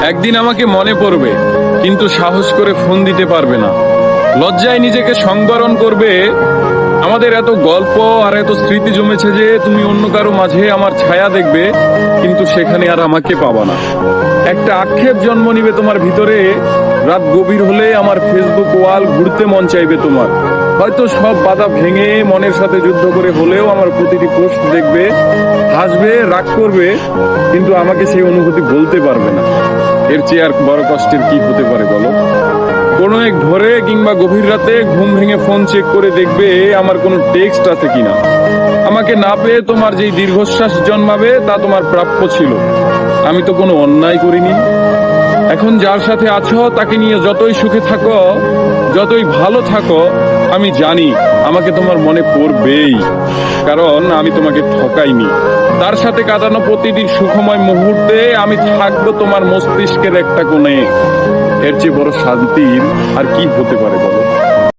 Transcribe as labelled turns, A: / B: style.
A: একদিন আমাকে মনে পড়বে, কিন্তু সাহস করে ফোন দিতে পারবে না। লজ্জায় নিজেকে সংবরণ করবে। আমাদের এত গল্প আর এত স্মৃতি জমেছে যে তুমি অন্য কারো মাঝে আমার ছায়া দেখবে, কিন্তু সেখানে আর আমাকে পাবা না। একটা আক্ষেপ জন্ম নিবে তোমার ভিতরে। রাত গভীর হলে আমার ফেসবুক ওয়াল ঘুরতে মন চাইবে তোমার। হয়তো সব বাধা ভেঙে মনের সাথে যুদ্ধ করে হলেও আমার প্রতিটি পোস্ট দেখবে, হাসবে, রাগ করবে, কিন্তু আমাকে সেই অনুভূতি বলতে পারবে না। এর চেয়ে আর বড় কষ্টের কি হতে পারে বলো? কোনো এক ভোরে কিংবা গভীর রাতে ঘুম ভেঙে ফোন চেক করে দেখবে আমার কোনো টেক্সট আছে কিনা। আমাকে না পেয়ে তোমার যেই দীর্ঘশ্বাস জন্মাবে তা তোমার প্রাপ্য ছিল। আমি তো কোনো অন্যায় করিনি। এখন যার সাথে আছো তাকে নিয়ে যতই সুখে থাকো, যতই ভালো থাকো, আমি জানি আমাকে তোমার মনে পড়বেই। কারণ আমি তোমাকে ঠকাইনি। তার সাথে কাটানো প্রতিটি সুখময় মুহূর্তে আমি থাকবো তোমার মস্তিষ্কের একটা কোণে। এর চেয়ে বড় শান্তির আর কি হতে পারে বলো?